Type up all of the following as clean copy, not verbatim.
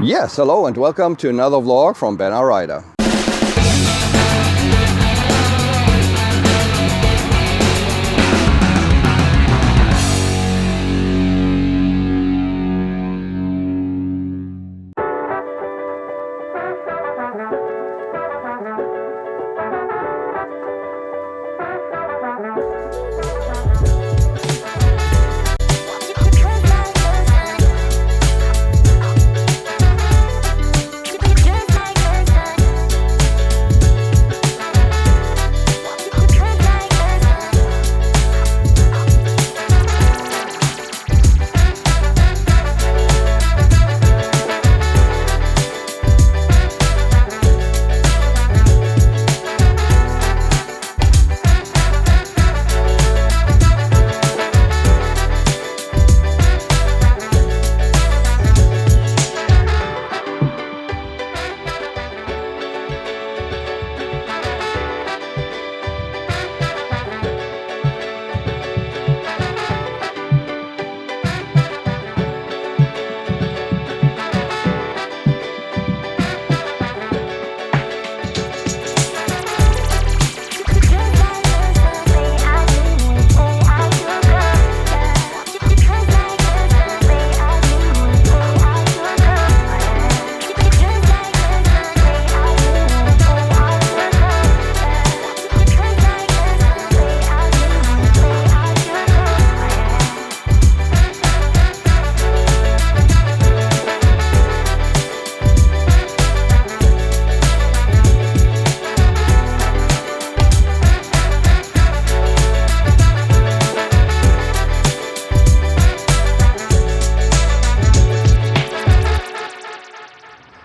Yes, hello and welcome to another vlog from BenalRida.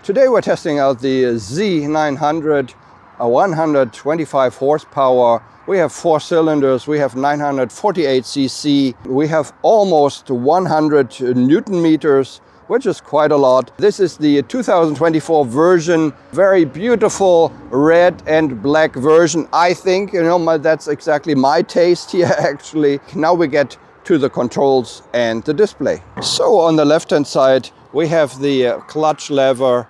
Today we're testing out the Z900, a 125 horsepower. We have 4 cylinders, we have 948 cc, we have almost 100 Newton meters, which is quite a lot. This is the 2024 version, very beautiful red and black version. I think, that's exactly my taste here actually. Now we get to the controls and the display. So on the left hand side, we have the clutch lever,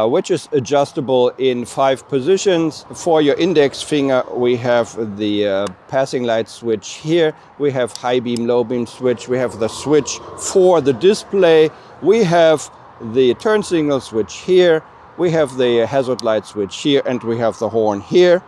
which is adjustable in 5 positions. For your index finger, we have the passing light switch here. We have high beam, low beam switch. We have the switch for the display. We have the turn signal switch here. We have the hazard light switch here, and we have the horn here.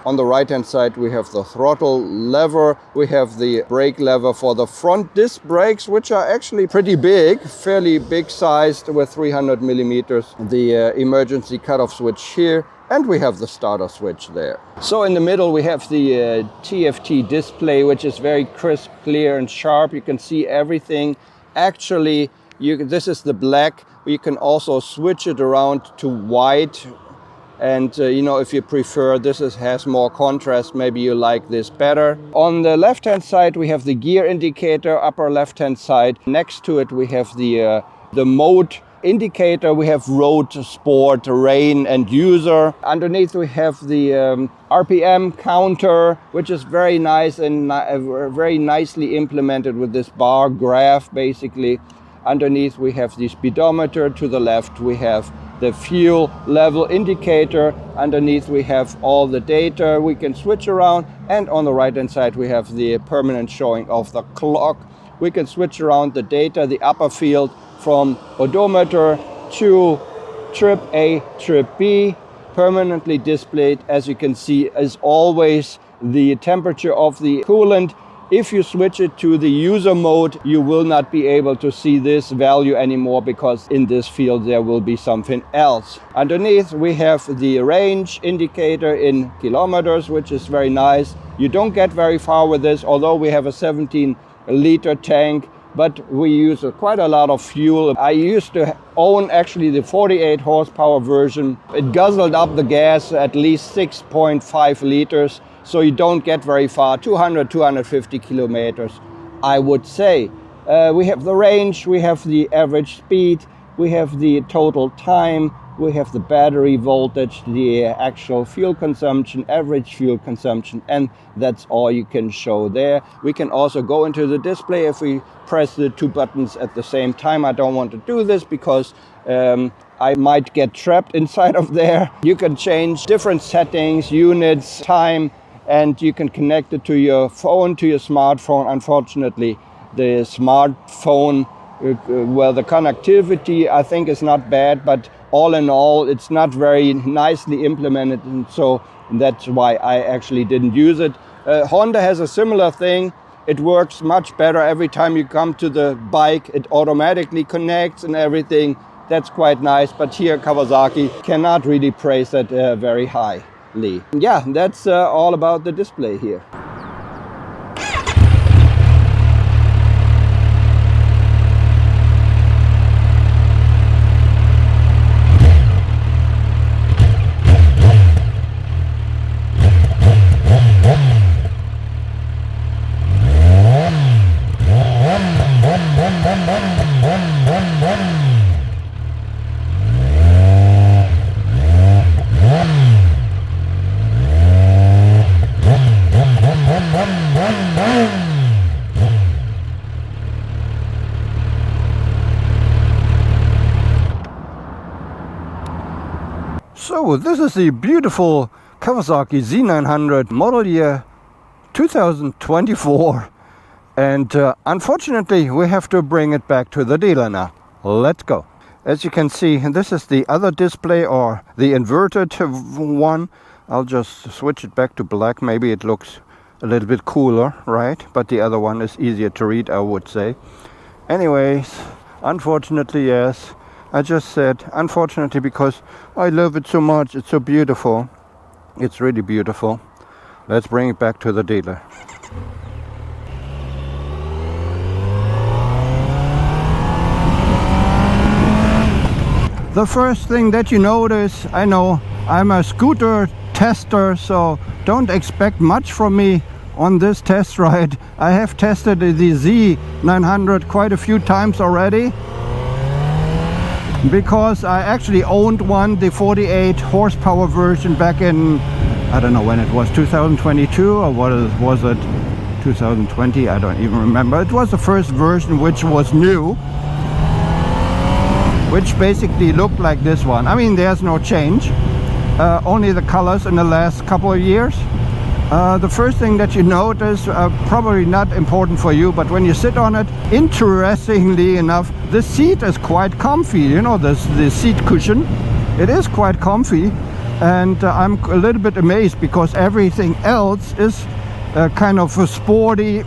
On the right hand side, we have the throttle lever. We have the brake lever for the front disc brakes, which are actually pretty big, fairly big sized with 300 millimeters. The emergency cutoff switch here, and we have the starter switch there. So in the middle, we have the TFT display, which is very crisp, clear and sharp. You can see everything. Actually, this is the black. You can also switch it around to white. And if you prefer, this has more contrast, maybe you like this better. On the left hand side, we have the gear indicator, upper left hand side. Next to it, we have the mode indicator. We have road, sport, rain and user. Underneath we have the RPM counter, which is very nice and very nicely implemented with this bar graph basically. Underneath we have the speedometer. To the left we have the fuel level indicator. Underneath we have all the data we can switch around, and on the right hand side we have the permanent showing of the clock. We can switch around the data, the upper field, from odometer to trip A, trip B, permanently displayed, as you can see, as always, the temperature of the coolant. If you switch it to the user mode, you will not be able to see this value anymore, because in this field there will be something else. Underneath we have the range indicator in kilometers, which is very nice. You don't get very far with this, although we have a 17-liter tank, but we use quite a lot of fuel. I used to own actually the 48 horsepower version. It guzzled up the gas at least 6.5 liters. So you don't get very far, 200, 250 kilometers, I would say. We have the range, we have the average speed, we have the total time, We have the battery voltage, the actual fuel consumption, average fuel consumption, and that's all you can show there. We can also go into the display if we press the two buttons at the same time. I don't want to do this because I might get trapped inside of there. You can change different settings, units, time, and you can connect it to your phone, to your smartphone. Unfortunately, the smartphone, well, the connectivity I think is not bad, but all in all, it's not very nicely implemented, and so that's why I actually didn't use it. Honda has a similar thing. It works much better. Every time you come to the bike, it automatically connects and everything. That's quite nice, but here Kawasaki cannot really praise that very highly. Yeah, that's all about the display here. So this is the beautiful Kawasaki Z900 model year 2024, and unfortunately we have to bring it back to the dealer now. Let's go. As you can see, this is the other display, or the inverted one. I'll just switch it back to black. Maybe it looks a little bit cooler, right? But the other one is easier to read, I would say. Anyways, unfortunately, yes. I just said unfortunately because I love it so much. It's so beautiful. It's really beautiful. Let's bring it back to the dealer. The first thing that you notice, I know I'm a scooter tester, so don't expect much from me on this test ride. I have tested the Z900 quite a few times already, because I actually owned one, the 48 horsepower version, back in, I don't know when it was, 2022 or what was it, 2020, I don't even remember. It was the first version which was new, which basically looked like this one. I mean, there's no change, only the colors in the last couple of years. The first thing that you notice, probably not important for you, but when you sit on it, interestingly enough, the seat is quite comfy. You know, the seat cushion, it is quite comfy, and I'm a little bit amazed because everything else is kind of a sporty.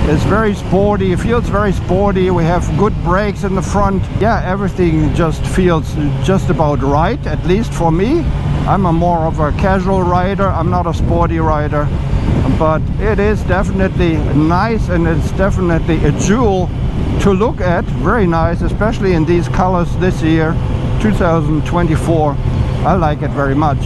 It's very sporty, it feels very sporty. We have good brakes in the front. Yeah, everything just feels just about right, at least for me. I'm a more of a casual rider, I'm not a sporty rider. But it is definitely nice, and it's definitely a jewel to look at. Very nice, especially in these colors this year, 2024. I like it very much.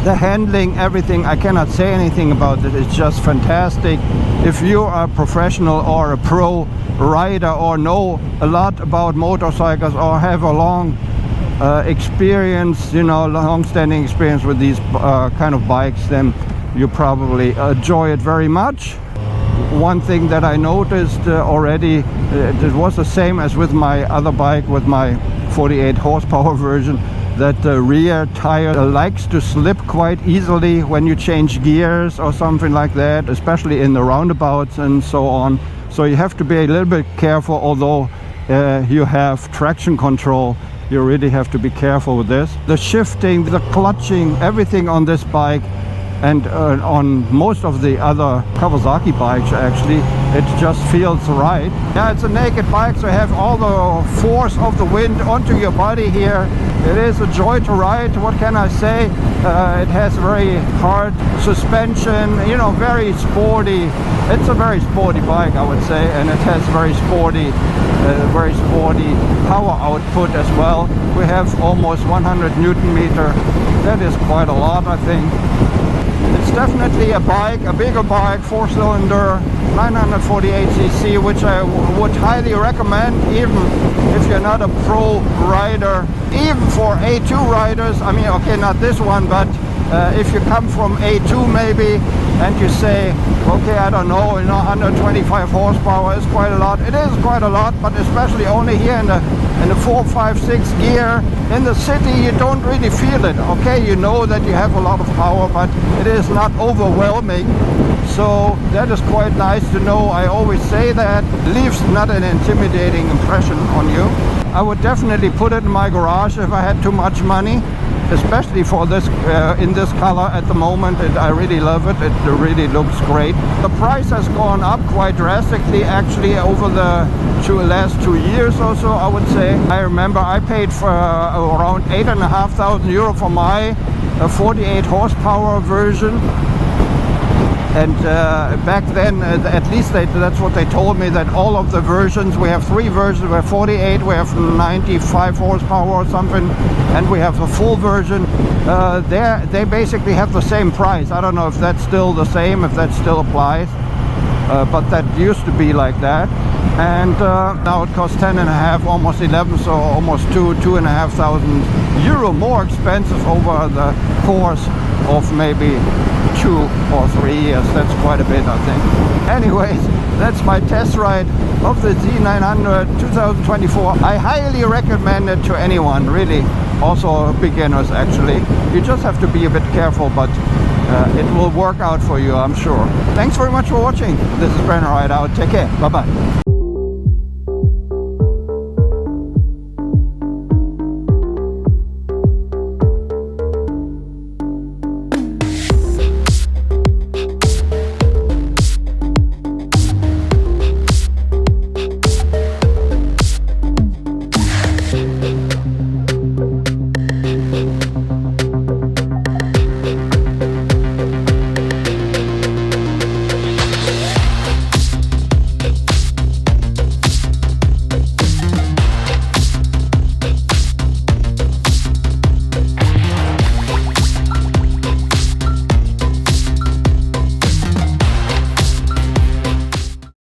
The handling, everything, I cannot say anything about it. It's just fantastic. If you are a professional or a pro rider or know a lot about motorcycles or have a long experience, you know, long-standing experience with these kind of bikes, then you probably enjoy it very much. One thing that I noticed already, it was the same as with my other bike, with my 48 horsepower version, that the rear tire likes to slip quite easily when you change gears or something like that, especially in the roundabouts and so on. So you have to be a little bit careful. Although you have traction control, you really have to be careful with this. The shifting, the clutching, everything on this bike, and on most of the other Kawasaki bikes actually, it just feels right. Yeah, it's a naked bike, so you have all the force of the wind onto your body here. It is a joy to ride, what can I say? It has very hard suspension, you know, very sporty. It's a very sporty bike, I would say, and it has very sporty power output as well. We have almost 100 Newton meter. That is quite a lot, I think. It's definitely a bike, a bigger bike, 4-cylinder, 948cc, which I would highly recommend, even if you're not a pro rider. Even for A2 riders, I mean, okay, not this one, but if you come from A2 maybe, and you say, okay, I don't know, 125 horsepower is quite a lot. It is quite a lot, but especially only here in the 4, 5, 6 gear. In the city, you don't really feel it. Okay, you know that you have a lot of power, but it is not overwhelming. So that is quite nice to know. I always say that. Leaves not an intimidating impression on you. I would definitely put it in my garage if I had too much money, especially for this in this color at the moment. I really love it. It really looks great. The price has gone up quite drastically actually over the last 2 years or so, I would say. I remember I paid for around 8,500 euro for my 48 horsepower version. And back then, at least that's what they told me, that all of the versions, we have 3 versions, we have 48, we have 95 horsepower or something, and we have a full version. They basically have the same price. I don't know if that's still the same, if that still applies, but that used to be like that. And now it costs 10.5, almost 11, so almost 2,500 euro more expensive over the course of maybe 2 or 3 years. That's quite a bit, I think. Anyways, that's my test ride of the Z900 2024. I highly recommend it to anyone, really. Also beginners, actually. You just have to be a bit careful, but it will work out for you, I'm sure. Thanks very much for watching. This is BenalRida out. Take care. Bye-bye.